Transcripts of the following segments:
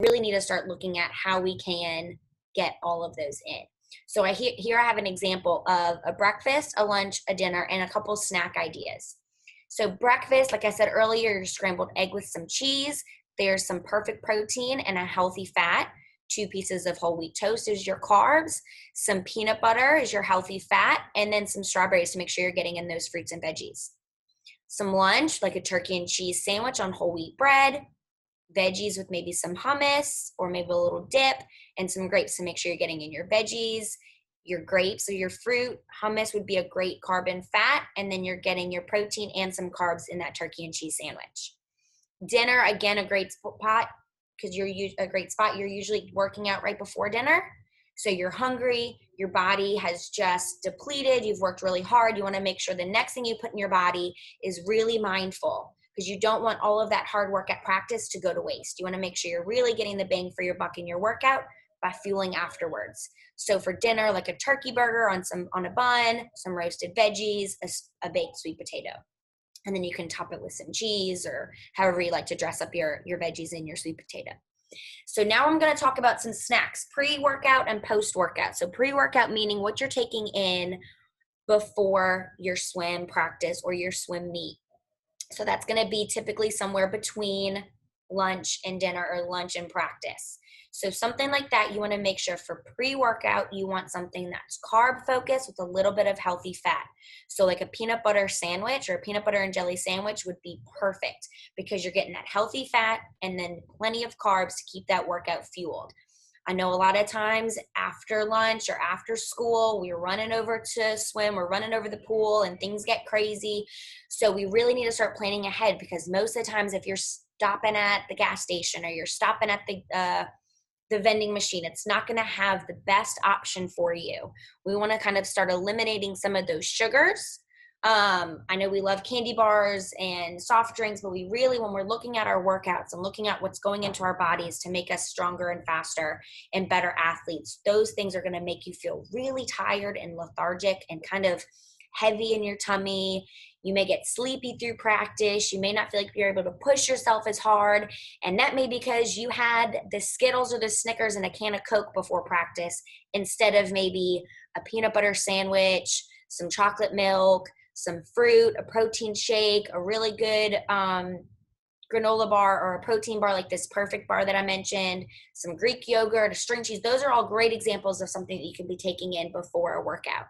really need to start looking at how we can get all of those in. So here I have an example of a breakfast, a lunch, a dinner, and a couple snack ideas. So breakfast, like I said earlier, your scrambled egg with some cheese. There's some perfect protein and a healthy fat. 2 pieces of whole wheat toast is your carbs. Some peanut butter is your healthy fat. And then some strawberries to make sure you're getting in those fruits and veggies. Some lunch, like a turkey and cheese sandwich on whole wheat bread. Veggies with maybe some hummus or maybe a little dip, and some grapes to make sure you're getting in your veggies, your grapes or your fruit. Hummus would be a great carb and fat, and then you're getting your protein and some carbs in that turkey and cheese sandwich. Dinner, again, a great spot because you're a great spot. You're usually working out right before dinner. So you're hungry, your body has just depleted, you've worked really hard. You want to make sure the next thing you put in your body is really mindful, because you don't want all of that hard work at practice to go to waste. You want to make sure you're really getting the bang for your buck in your workout by fueling afterwards. So for dinner, like a turkey burger on a bun, some roasted veggies, a baked sweet potato. And then you can top it with some cheese or however you like to dress up your veggies and your sweet potato. So now I'm going to talk about some snacks, pre-workout and post-workout. So pre-workout meaning what you're taking in before your swim practice or your swim meet. So that's going to be typically somewhere between lunch and dinner or lunch and practice. So something like that, you want to make sure for pre-workout, you want something that's carb focused with a little bit of healthy fat. So like a peanut butter sandwich or a peanut butter and jelly sandwich would be perfect because you're getting that healthy fat and then plenty of carbs to keep that workout fueled. I know a lot of times after lunch or after school, we're running over to swim, we're running over the pool and things get crazy. So we really need to start planning ahead, because most of the times if you're stopping at the gas station or you're stopping at the vending machine, it's not going to have the best option for you. We want to kind of start eliminating some of those sugars. I know we love candy bars and soft drinks, but we really, when we're looking at our workouts and looking at what's going into our bodies to make us stronger and faster and better athletes, those things are going to make you feel really tired and lethargic and kind of heavy in your tummy. You may get sleepy through practice. You may not feel like you're able to push yourself as hard. And that may be because you had the Skittles or the Snickers and a can of Coke before practice instead of maybe a peanut butter sandwich, some chocolate milk, some fruit, a protein shake, a really good granola bar or a protein bar like this perfect bar that I mentioned, some Greek yogurt, a string cheese. Those are all great examples of something that you can be taking in before a workout.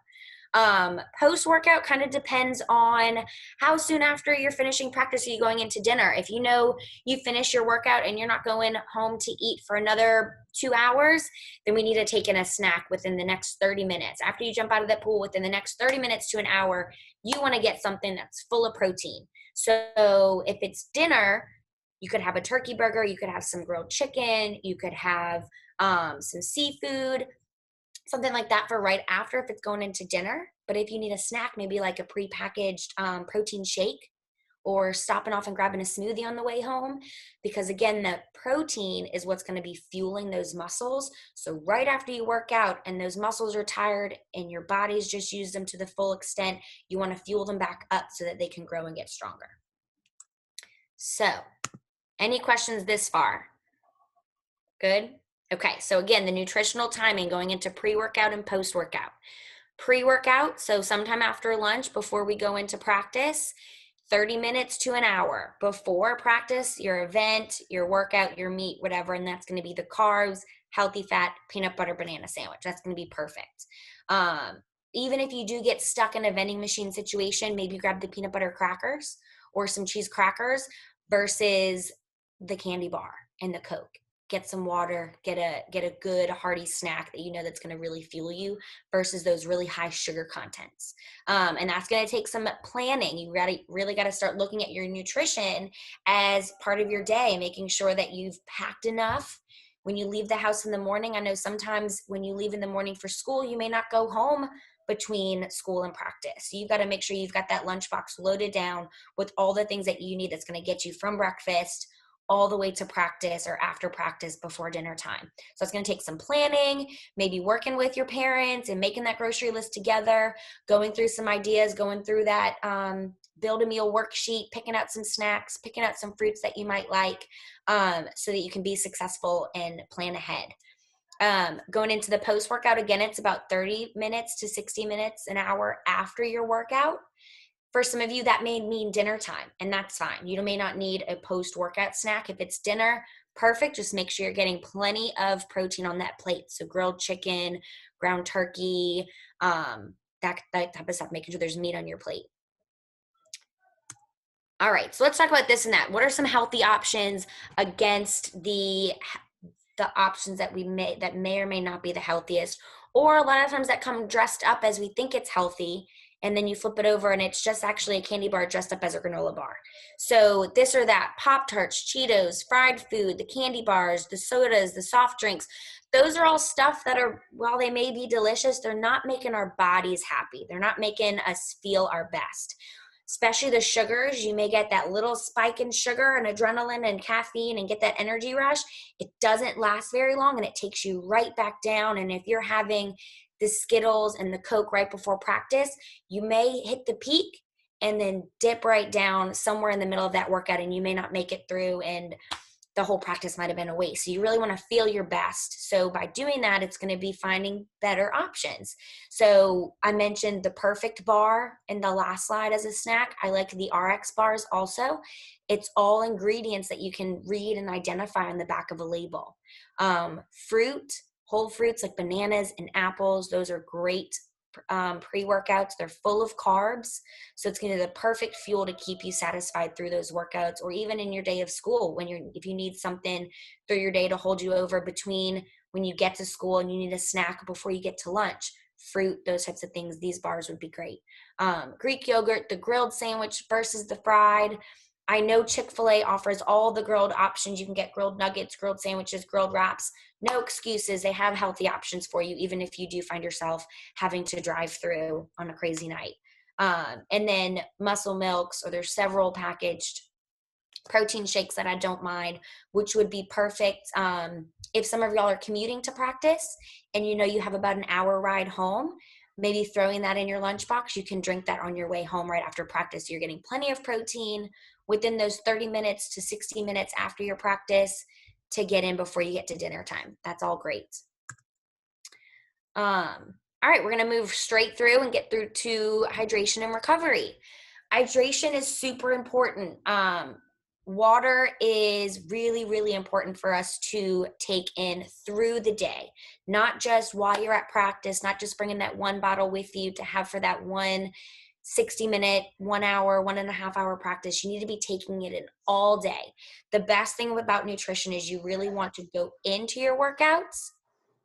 Post-workout kind of depends on how soon after you're finishing practice are you going into dinner. If you know you finish your workout and you're not going home to eat for another 2 hours, then we need to take in a snack within the next 30 minutes. After you jump out of that pool, within the next 30 minutes to an hour, you want to get something that's full of protein. So if it's dinner, you could have a turkey burger, you could have some grilled chicken, you could have some seafood, something like that for right after if it's going into dinner. But if you need a snack, maybe like a prepackaged protein shake or stopping off and grabbing a smoothie on the way home, because again, the protein is what's going to be fueling those muscles. So right after you work out and those muscles are tired and your body's just used them to the full extent, you want to fuel them back up so that they can grow and get stronger. So any questions this far? Good? Okay, so again, the nutritional timing going into pre-workout and post-workout. Pre-workout, so sometime after lunch before we go into practice, 30 minutes to an hour before practice, your event, your workout, your meet, whatever, and that's going to be the carbs, healthy fat, peanut butter, banana sandwich. That's going to be perfect. Even if you do get stuck in a vending machine situation, maybe grab the peanut butter crackers or some cheese crackers versus the candy bar and the Coke. Get some water, get a good hearty snack that you know that's going to really fuel you versus those really high sugar contents. And that's going to take some planning. You really got to start looking at your nutrition as part of your day, making sure that you've packed enough. When you leave the house in the morning, I know sometimes when you leave in the morning for school, you may not go home between school and practice. So you've got to make sure you've got that lunchbox loaded down with all the things that you need that's going to get you from breakfast all the way to practice or after practice before dinner time. So it's going to take some planning, maybe working with your parents and making that grocery list together, going through some ideas, going through that build a meal worksheet, picking out some snacks, picking out some fruits that you might like, so that you can be successful and plan ahead. Going into the post workout, again, it's about 30 minutes to 60 minutes, an hour after your workout. For some of you, that may mean dinner time, and that's fine. You may not need a post-workout snack. If it's dinner, perfect. Just make sure you're getting plenty of protein on that plate. So grilled chicken, ground turkey, that type of stuff, making sure there's meat on your plate. All right, so let's talk about this and that. What are some healthy options against the options that may or may not be the healthiest, or a lot of times that come dressed up as we think it's healthy, and then you flip it over and it's just actually a candy bar dressed up as a granola bar. So this or that, Pop-Tarts, Cheetos, fried food, the candy bars, the sodas, the soft drinks, those are all stuff that are, while they may be delicious, they're not making our bodies happy. They're not making us feel our best. Especially the sugars, you may get that little spike in sugar and adrenaline and caffeine and get that energy rush. It doesn't last very long and it takes you right back down. And if you're having the Skittles and the Coke right before practice, you may hit the peak and then dip right down somewhere in the middle of that workout, and you may not make it through, and the whole practice might have been a waste. So you really want to feel your best. So by doing that, it's going to be finding better options. So I mentioned the Perfect bar in the last slide as a snack. I like the RX bars also. It's all ingredients that you can read and identify on the back of a label. Fruit, whole fruits like bananas and apples, those are great pre-workouts. They're full of carbs, so it's going to be the perfect fuel to keep you satisfied through those workouts, or even in your day of school if you need something through your day to hold you over between when you get to school and you need a snack before you get to lunch. Fruit, those types of things, these bars would be great. Greek yogurt, the grilled sandwich versus the fried. I know Chick-fil-A offers all the grilled options. You can get grilled nuggets, grilled sandwiches, grilled wraps. No excuses. They have healthy options for you, even if you do find yourself having to drive through on a crazy night. And then Muscle Milks, or there's several packaged protein shakes that I don't mind, which would be perfect if some of y'all are commuting to practice and you have about an hour ride home. Maybe throwing that in your lunchbox, you can drink that on your way home right after practice. You're getting plenty of protein within those 30 minutes to 60 minutes after your practice to get in before you get to dinner time. That's all great. All right, we're going to move straight through and get through to hydration and recovery. Hydration is super important. Water is really, really important for us to take in through the day, not just while you're at practice, not just bringing that one bottle with you to have for that 60-minute, 1 hour, 1.5 hour practice. You need to be taking it in all day. The best thing about nutrition is you really want to go into your workouts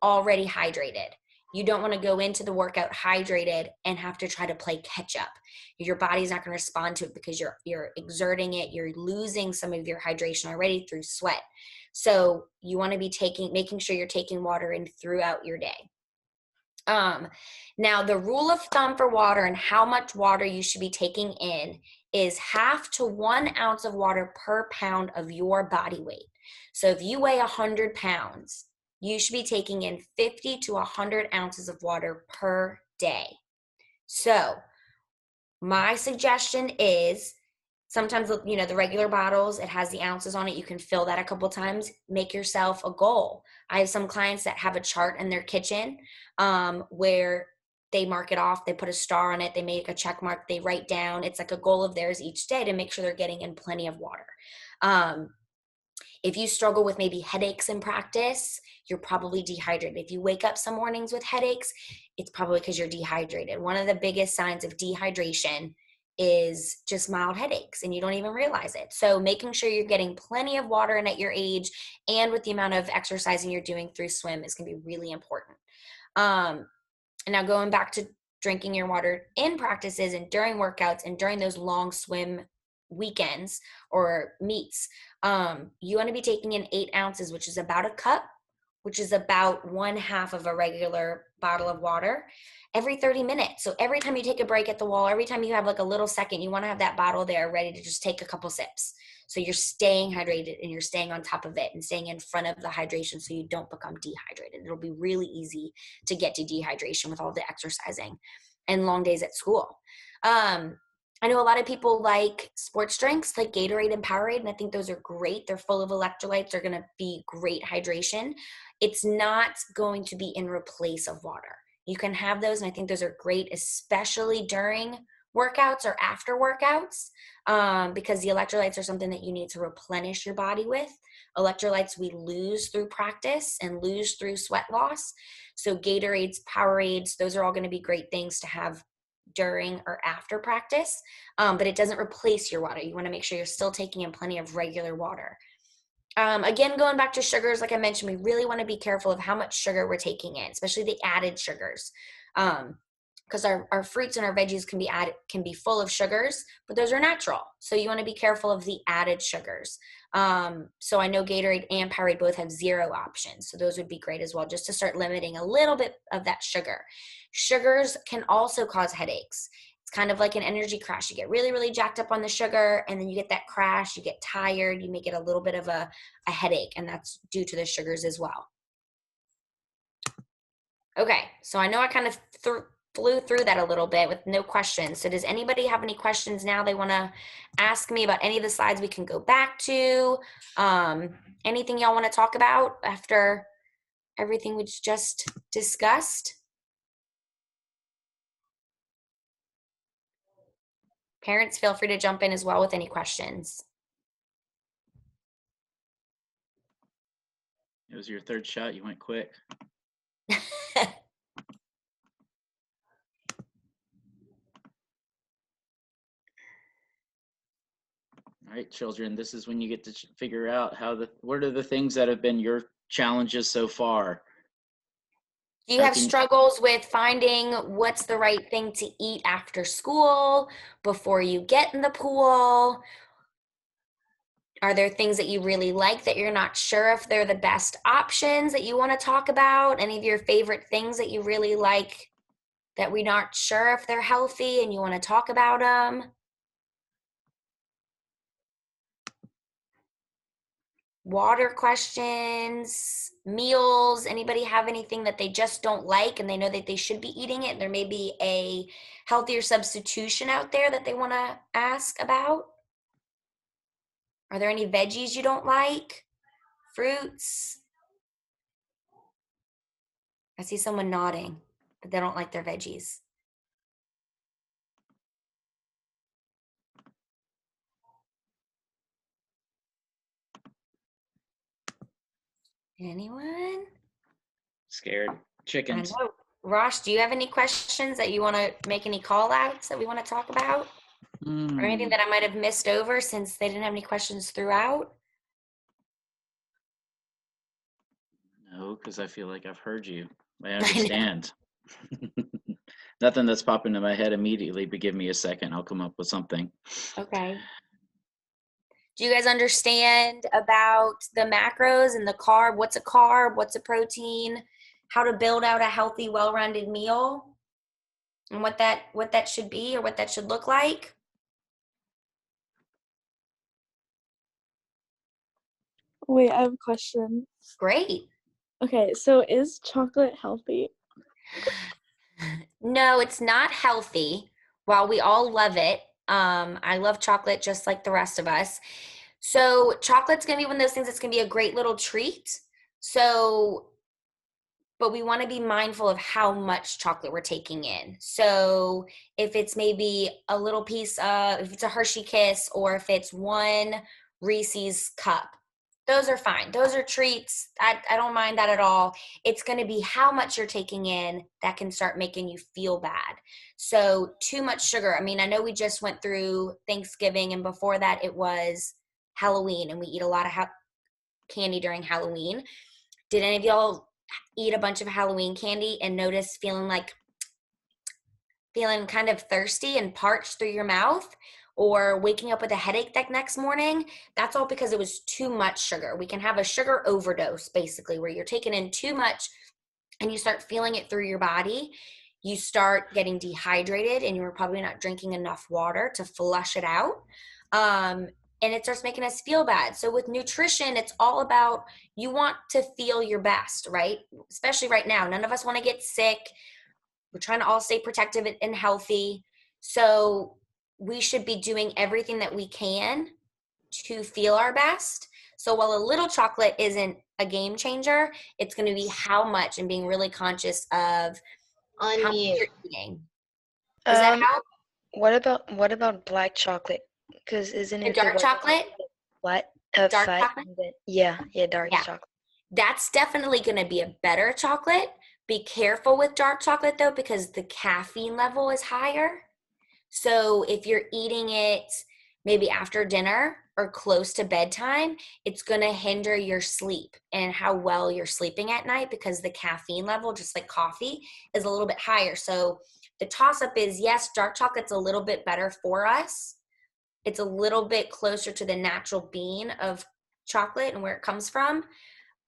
already hydrated. You don't want to go into the workout hydrated and have to try to play catch up. Your body's not going to respond to it because you're exerting it. You're losing some of your hydration already through sweat. So you want to be making sure you're taking water in throughout your day. Now the rule of thumb for water and how much water you should be taking in is 1/2 to 1 ounce of water per pound of your body weight. So if you weigh 100 pounds, you should be taking in 50 to 100 ounces of water per day. So my suggestion is, sometimes, the regular bottles, it has the ounces on it. You can fill that a couple times. Make yourself a goal. I have some clients that have a chart in their kitchen where they mark it off. They put a star on it. They make a check mark. They write down. It's like a goal of theirs each day to make sure they're getting in plenty of water. If you struggle with maybe headaches in practice, you're probably dehydrated. If you wake up some mornings with headaches, it's probably because you're dehydrated. One of the biggest signs of dehydration is just mild headaches, and you don't even realize it. So making sure you're getting plenty of water in at your age and with the amount of exercising you're doing through swim is going to be really important. And now going back to drinking your water in practices and during workouts and during those long swim weekends or meets, you want to be taking in 8 ounces, which is about a cup which is about 1/2 of a regular bottle of water, every 30 minutes. So every time you take a break at the wall, every time you have like a little second, you want to have that bottle there ready to just take a couple sips. So you're staying hydrated and you're staying on top of it and staying in front of the hydration so you don't become dehydrated. It'll be really easy to get to dehydration with all the exercising and long days at school. I know a lot of people like sports drinks like Gatorade and Powerade, and I think those are great. They're full of electrolytes. They're going to be great hydration. It's not going to be in replace of water. You can have those, and I think those are great, especially during workouts or after workouts, because the electrolytes are something that you need to replenish your body with. Electrolytes we lose through practice and lose through sweat loss. So Gatorades, Powerades, those are all going to be great things to have during or after practice, but it doesn't replace your water. You want to make sure you're still taking in plenty of regular water. Again, going back to sugars, like I mentioned, we really want to be careful of how much sugar we're taking in, especially the added sugars. Because our fruits and our veggies can be full of sugars, but those are natural. So you want to be careful of the added sugars. So I know Gatorade and Powerade both have 0 options. So those would be great as well, just to start limiting a little bit of that sugar. Sugars can also cause headaches. It's kind of like an energy crash. You get really, really jacked up on the sugar, and then you get that crash, you get tired, you may get a little bit of a headache, and that's due to the sugars as well. Okay, so I know I kind of flew through that a little bit with no questions. So does anybody have any questions now they want to ask me about any of the slides we can go back to? Anything y'all want to talk about after everything we just discussed? Parents, feel free to jump in as well with any questions. It was your third shot. You went quick. All right, children, this is when you get to figure out what are the things that have been your challenges so far. Do you have struggles with finding what's the right thing to eat after school, before you get in the pool? Are there things that you really like that you're not sure if they're the best options that you want to talk about? Any of your favorite things that you really like that we're not sure if they're healthy and you want to talk about them? Water questions, meals, anybody have anything that they just don't like and they know that they should be eating it? There may be a healthier substitution out there that they want to ask about. Are there any veggies you don't like? Fruits? I see someone nodding, but they don't like their veggies. Anyone? Scared. Chickens. I know. Rosh, do you have any questions that you want to make, any call outs that we want to talk about? Or anything that I might have missed over since they didn't have any questions throughout? No, because I feel like I've heard you. I understand. Nothing that's popping in my head immediately, but give me a second. I'll come up with something. Okay. Do you guys understand about the macros and the carb? What's a carb? What's a protein? How to build out a healthy, well-rounded meal? And what that should be or what that should look like? Wait, I have a question. Great. Okay, so is chocolate healthy? No, it's not healthy. While we all love it, I love chocolate just like the rest of us. So chocolate's gonna be one of those things that's gonna be a great little treat. So, but we want to be mindful of how much chocolate we're taking in. So if it's maybe a little piece of, if it's a Hershey Kiss, or if it's one Reese's cup, those are fine. Those are treats. I don't mind that at all. It's going to be how much you're taking in that can start making you feel bad. So too much sugar. I mean, I know we just went through Thanksgiving, and before that it was Halloween, and we eat a lot of candy during Halloween. Did any of y'all eat a bunch of Halloween candy and notice feeling kind of thirsty and parched through your mouth? or waking up with a headache that next morning, that's all because it was too much sugar. We can have a sugar overdose, basically, where you're taking in too much and you start feeling it through your body. You start getting dehydrated and you're probably not drinking enough water to flush it out. And it starts making us feel bad. So with nutrition, it's all about, you want to feel your best, right? Especially right now. None of us want to get sick. We're trying to all stay protective and healthy. So we should be doing everything that we can to feel our best. So while a little chocolate isn't a game changer, it's going to be how much, and being really conscious of how much Unmute. you're eating. Does that help? What about black chocolate? Because isn't The it the dark white chocolate? what Dark fat? chocolate? Yeah, dark Yeah. chocolate. That's definitely going to be a better chocolate. Be careful with dark chocolate though, because the caffeine level is higher. So if you're eating it maybe after dinner or close to bedtime, it's going to hinder your sleep and how well you're sleeping at night, because the caffeine level, just like coffee, is a little bit higher. So the toss up is, yes, dark chocolate's a little bit better for us. It's a little bit closer to the natural bean of chocolate and where it comes from,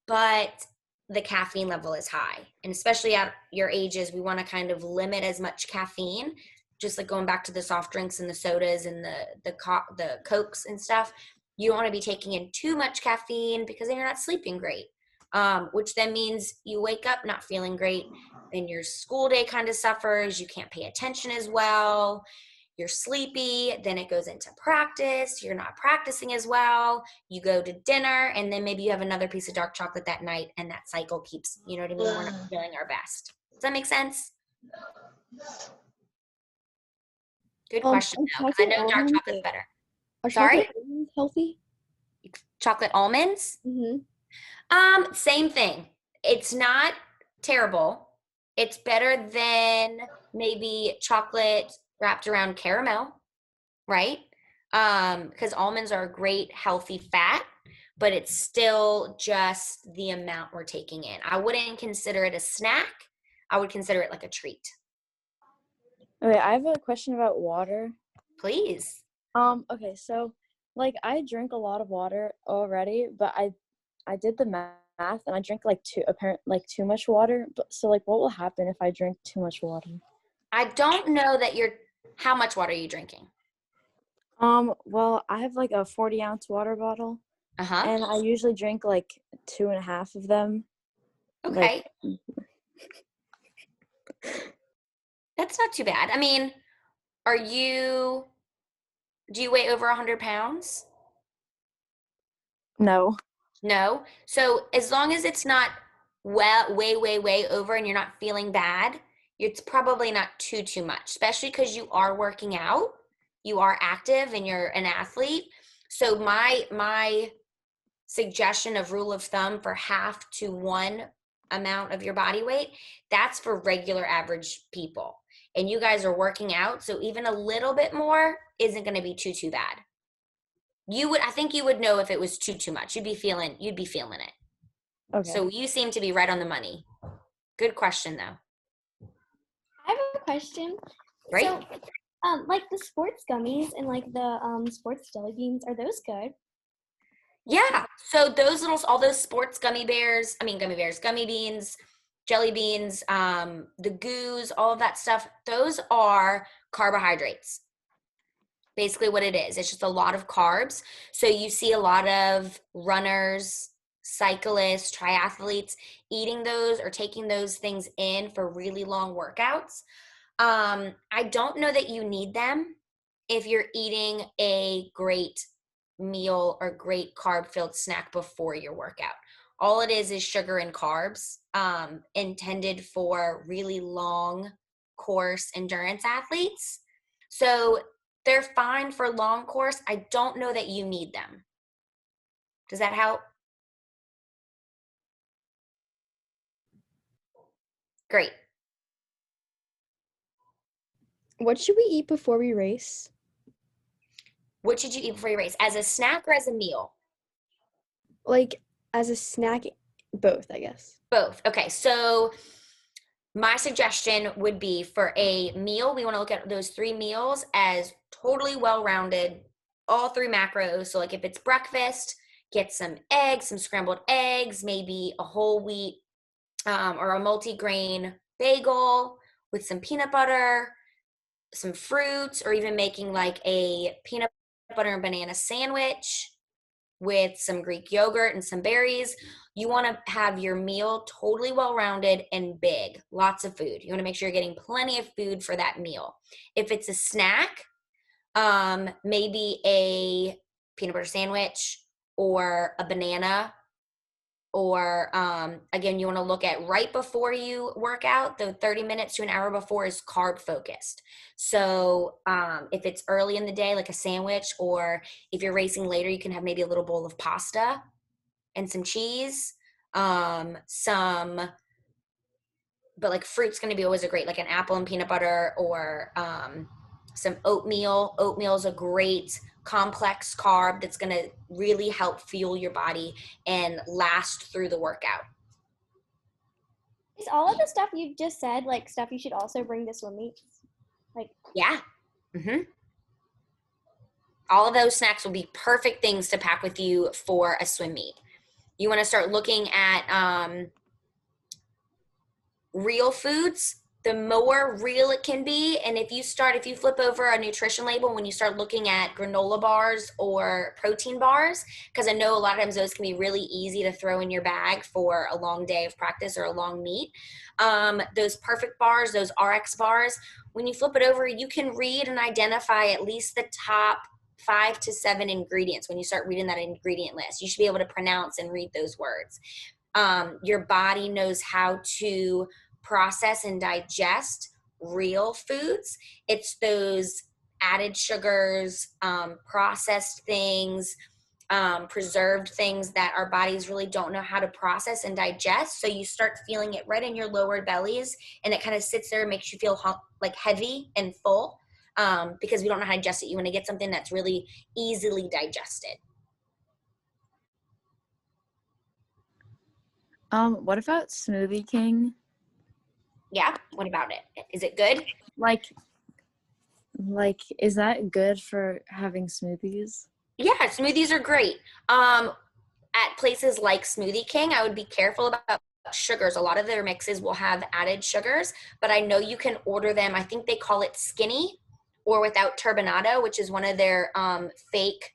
but the caffeine level is high. And especially at your ages, we want to kind of limit as much caffeine, just like going back to the soft drinks and the sodas and the Cokes and stuff. You don't want to be taking in too much caffeine, because then you're not sleeping great, which then means you wake up not feeling great. Then your school day kind of suffers. You can't pay attention as well. You're sleepy, then it goes into practice. You're not practicing as well. You go to dinner, and then maybe you have another piece of dark chocolate that night, and that cycle keeps, you know what I mean? We're not feeling our best. Does that make sense? Good question, Are though, because I chocolate know dark almonds chocolate's better. are Sorry? chocolate almonds healthy? Chocolate almonds? Mm-hmm. Same thing. It's not terrible. It's better than maybe chocolate wrapped around caramel, right? Because almonds are a great healthy fat, but it's still just the amount we're taking in. I wouldn't consider it a snack. I would consider it like a treat. Okay, I have a question about water. Please. Okay, so like I drink a lot of water already, but I did the math and I drink like too much water. But so like what will happen if I drink too much water? I don't know that how much water are you drinking? Well, I have like a 40-ounce water bottle, Uh-huh. and I usually drink like 2.5 of them. Okay. Like, That's not too bad. I mean, do you weigh over 100 pounds? no. No. So as long as it's not way over and you're not feeling bad, it's probably not too much, especially because you are working out, you are active, and you're an athlete. So my suggestion of rule of thumb for half to one amount of your body weight, that's for regular average people. And you guys are working out, so even a little bit more isn't going to be too bad. I think you would know if it was too much. You'd be feeling it. Okay. So you seem to be right on the money. Good question though. I have a question. Great. So, like the sports gummies and like the sports jelly beans, are those good? Yeah. So all those sports gummy bears, gummy beans, jelly beans, the goos, all of that stuff, those are carbohydrates. Basically what it is. It's just a lot of carbs. So you see a lot of runners, cyclists, triathletes eating those or taking those things in for really long workouts. I don't know that you need them if you're eating a great meal or great carb-filled snack before your workout. All it is sugar and carbs, intended for really long course endurance athletes. So they're fine for long course. I don't know that you need them. Does that help? Great. What should we eat before we race? What should you eat before your race? As a snack or as a meal? Like as a snack, both, I guess. Both. Okay. So My suggestion would be for a meal, we want to look at those 3 meals as totally well-rounded, all 3 macros. So like if it's breakfast, get some eggs, some scrambled eggs, maybe a whole wheat or a multi-grain bagel with some peanut butter, some fruits, or even making like a peanut butter and banana sandwich with some Greek yogurt and some berries. You want to have your meal totally well-rounded and big, lots of food. You want to make sure you're getting plenty of food for that meal. If it's a snack, maybe a peanut butter sandwich or a banana, or again, you want to look at right before you work out. The 30 minutes to an hour before is carb focused. So if it's early in the day, like a sandwich, or if you're racing later, you can have maybe a little bowl of pasta and some cheese, but like fruit's going to be always a great, like an apple and peanut butter, or some oatmeal. Oatmeal is a great complex carb that's going to really help fuel your body and last through the workout. Is all of the stuff you just said like stuff you should also bring to swim meets? Like, Yeah. All of those snacks will be perfect things to pack with you for a swim meet. You want to start looking at real foods. The more real it can be, and if you flip over a nutrition label, when you start looking at granola bars or protein bars, because I know a lot of times those can be really easy to throw in your bag for a long day of practice or a long meet. Those perfect bars, those RX bars, when you flip it over, you can read and identify at least the top 5 to 7 ingredients. When you start reading that ingredient list, you should be able to pronounce and read those words. Your body knows how to process and digest real foods. It's those added sugars, processed things, preserved things that our bodies really don't know how to process and digest. So you start feeling it right in your lower bellies, and it kind of sits there and makes you feel like heavy and full, because we don't know how to digest it. You want to get something that's really easily digested. What about Smoothie King? Yeah, what about it? Is it good? Like, is that good for having smoothies? Yeah, smoothies are great. At places like Smoothie King, I would be careful about sugars. A lot of their mixes will have added sugars, but I know you can order them. I think they call it skinny or without turbinado, which is one of their fake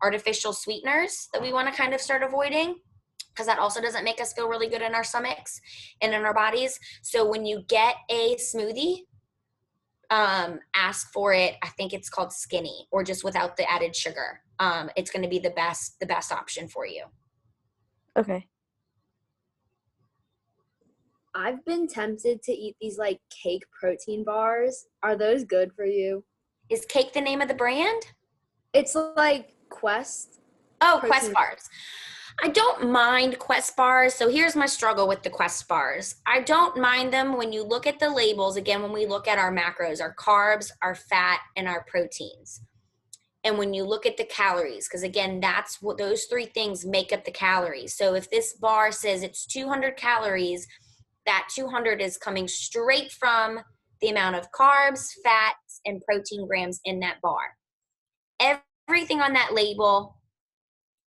artificial sweeteners that we want to kind of start avoiding, because that also doesn't make us feel really good in our stomachs and in our bodies. So when you get a smoothie, ask for it. I think it's called skinny, or just without the added sugar. It's going to be the best option for you. Okay. I've been tempted to eat these like cake protein bars. Are those good for you? Is Cake the name of the brand? It's like Quest. Oh, Protein. Quest bars. I don't mind Quest bars. So here's my struggle with the Quest bars. I don't mind them when you look at the labels. Again, when we look at our macros, our carbs, our fat, and our proteins. And when you look at the calories, because again, that's what those 3 things make up the calories. So if this bar says it's 200 calories, that 200 is coming straight from the amount of carbs, fats, and protein grams in that bar. Everything on that label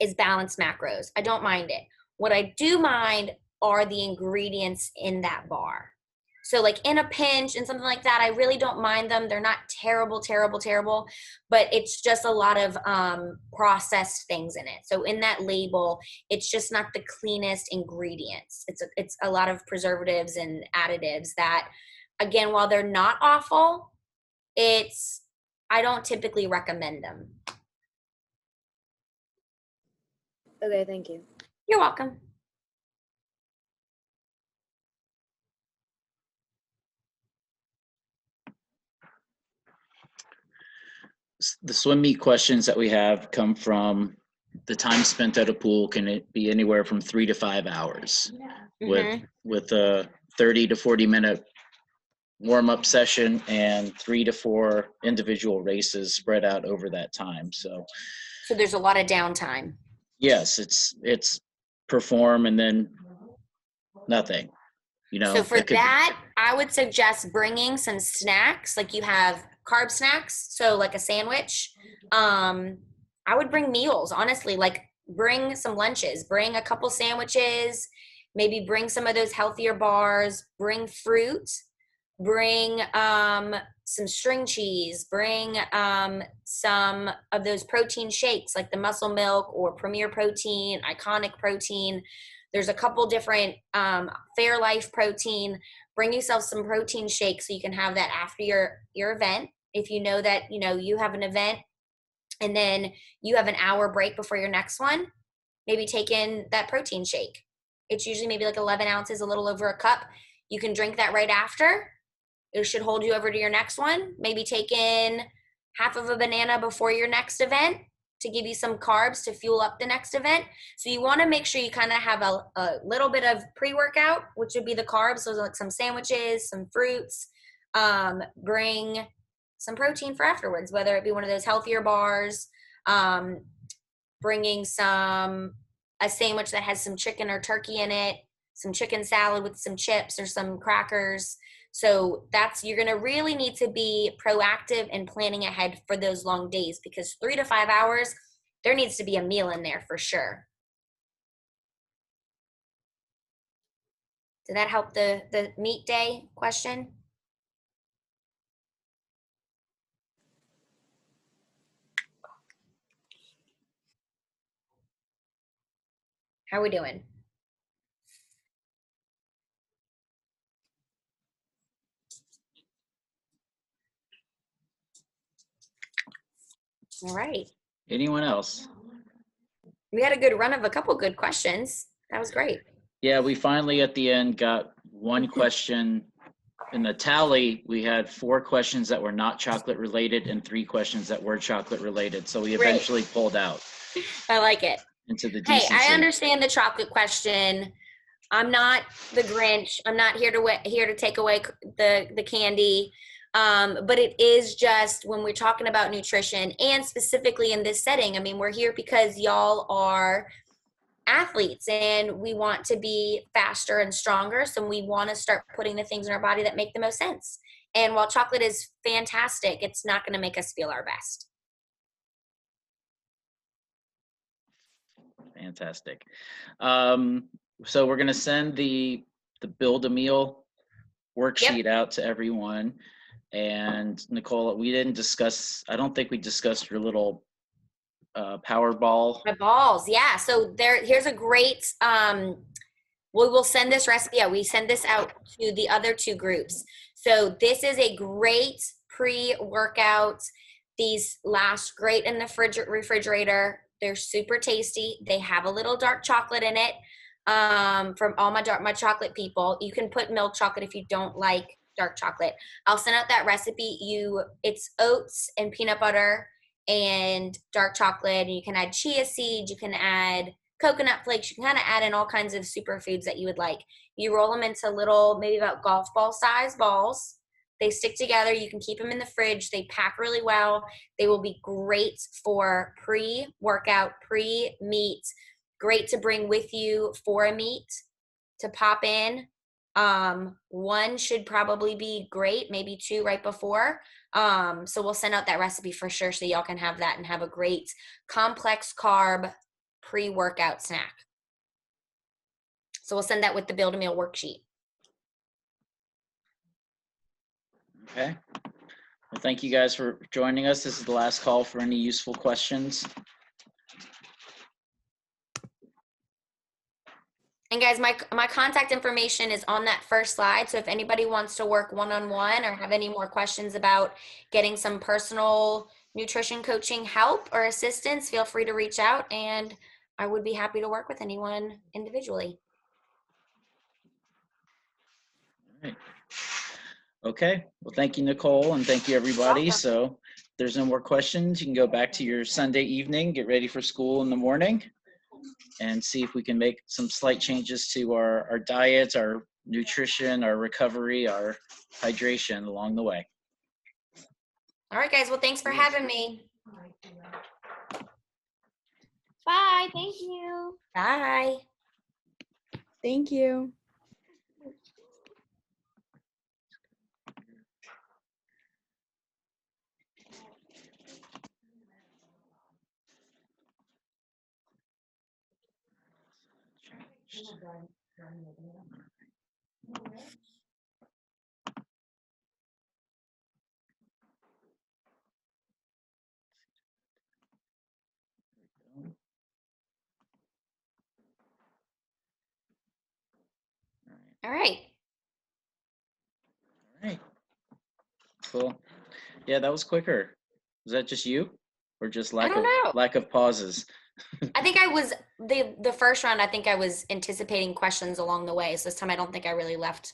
is balanced macros. I don't mind it. What I do mind are the ingredients in that bar. So like in a pinch and something like that, I really don't mind them. They're not terrible, but it's just a lot of processed things in it. So in that label, it's just not the cleanest ingredients. It's a lot of preservatives and additives that, again, while they're not awful, I don't typically recommend them. Okay, thank you. You're welcome. The swim meet questions that we have come from the time spent at a pool. Can it be anywhere from 3 to 5 hours with a 30 to 40 minute warm-up session and 3 to 4 individual races spread out over that time. So there's a lot of downtime. Yes, it's perform and then nothing. So for that could, that, I would suggest bringing some snacks, like you have carb snacks, so like a sandwich. I would bring meals, honestly, like bring some lunches, bring a couple sandwiches, maybe bring some of those healthier bars, bring fruit, bring some string cheese, bring some of those protein shakes like the Muscle Milk or Premier Protein, Iconic Protein. There's a couple different Fairlife Protein. Bring yourself some protein shakes so you can have that after your event. If you know that you have an event and then you have an hour break before your next one, maybe take in that protein shake. It's usually maybe like 11 ounces, a little over a cup. You can drink that right after. It should hold you over to your next one. Maybe take in half of a banana before your next event to give you some carbs to fuel up the next event. So you want to make sure you kind of have a little bit of pre-workout, which would be the carbs. So like some sandwiches, some fruits. Bring some protein for afterwards, whether it be one of those healthier bars, bringing a sandwich that has some chicken or turkey in it, some chicken salad with some chips or some crackers. So you're going to really need to be proactive and planning ahead for those long days, because 3 to 5 hours, there needs to be a meal in there for sure. Did that help the meat day question? How are we doing? All right. anyone else? We had a good run of a couple good questions. That was great. Yeah, we finally at the end got one question. In the tally, we had 4 questions that were not chocolate related and 3 questions that were chocolate related. So we eventually pulled out I like it. into the Hey, decency. I understand the chocolate question. I'm not the Grinch. I'm not here to take away the candy. But it is just when we're talking about nutrition, and specifically in this setting, I mean, we're here because y'all are athletes and we want to be faster and stronger. So we want to start putting the things in our body that make the most sense. And while chocolate is fantastic, it's not going to make us feel our best. Fantastic. So we're going to send the build a meal worksheet out to everyone. And Nichole, I don't think we discussed your little power ball. My balls, yeah. So here's a great, we will send this recipe out. We send this out to the other 2 groups. So this is a great pre-workout. These last great in the refrigerator. They're super tasty. They have a little dark chocolate in it. From all my chocolate people. You can put milk chocolate if you don't like dark chocolate. I'll send out that recipe. It's oats and peanut butter and dark chocolate, and you can add chia seeds, you can add coconut flakes, you can kind of add in all kinds of superfoods that you would like. You roll them into little, maybe about golf ball size balls. They stick together. You can keep them in the fridge. They pack really well. They will be great for pre-workout, pre-meet. Great to bring with you for a meet to pop in. 1 should probably be great, maybe 2 right before. So we'll send out that recipe for sure so y'all can have that and have a great complex carb pre-workout snack. So we'll send that with the Build a Meal worksheet. Okay. Well, thank you guys for joining us. This is the last call for any useful questions. And guys, my contact information is on that first slide. So if anybody wants to work one-on-one or have any more questions about getting some personal nutrition coaching help or assistance, feel free to reach out and I would be happy to work with anyone individually. All right. Okay. Well, thank you, Nichole, and thank you, everybody. So if there's no more questions, you can go back to your Sunday evening, get ready for school in the morning, and see if we can make some slight changes to our diets, our nutrition, our recovery, our hydration along the way. All right, guys. Well, thanks for having me. Bye. Thank you. Bye. Thank you. All right. All right. Cool. Yeah, that was quicker. Was that just you, or just I don't know. lack of pauses? I think I was the first round. I think I was anticipating questions along the way. So this time, I don't think I really left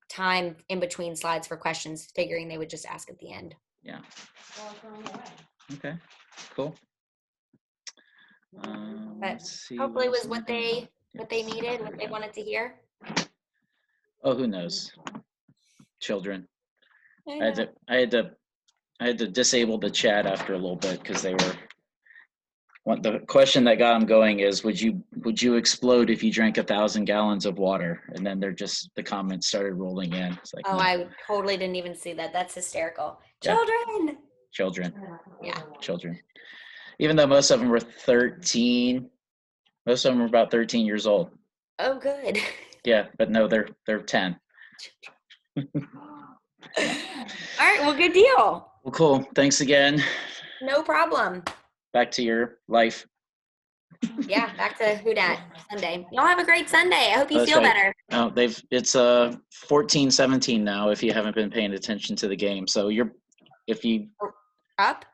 time in between slides for questions, figuring they would just ask at the end. Yeah. Okay. Cool. But Let's see. hopefully, it was else what am I they needed, what they wanted to hear. Oh, who knows? Children. I know. I had to disable the chat after a little bit because they were. The question that got them going is, would you explode if you drank 1,000 gallons of water? And then the comments started rolling in. It's like, Oh, no. I totally didn't even see that. That's hysterical. Yeah. Children. Yeah, children. Even though most of them were 13, most of them were about 13 years old. Oh, good. Yeah, but no, they're 10. All right. Well, good deal. Well, cool. Thanks again. No problem. Back to your life. Yeah, back to Who Dat Sunday. Y'all have a great Sunday. I hope you That's feel right. better. Oh, it's 14-17 now if you haven't been paying attention to the game. So Up?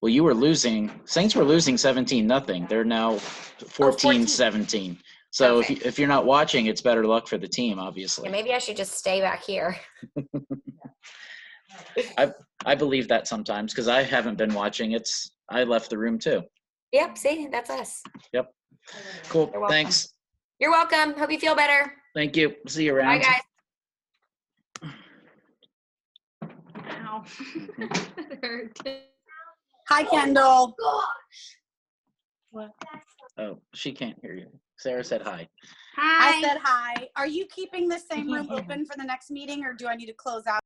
well, you were losing. Saints were losing 17-0. They're now 14-17. So Okay. if you're not watching, it's better luck for the team, obviously. Yeah, maybe I should just stay back here. I believe that sometimes because I haven't been watching. I left the room too. Yep, see, that's us. Yep. Cool. You're welcome. Thanks. You're welcome. Hope you feel better. Thank you. See you around. Bye, guys. Ow. Hi, Kendall. What? Oh, she can't hear you. Sarah said hi. Hi. I said hi. Are you keeping the same room open for the next meeting, or do I need to close out?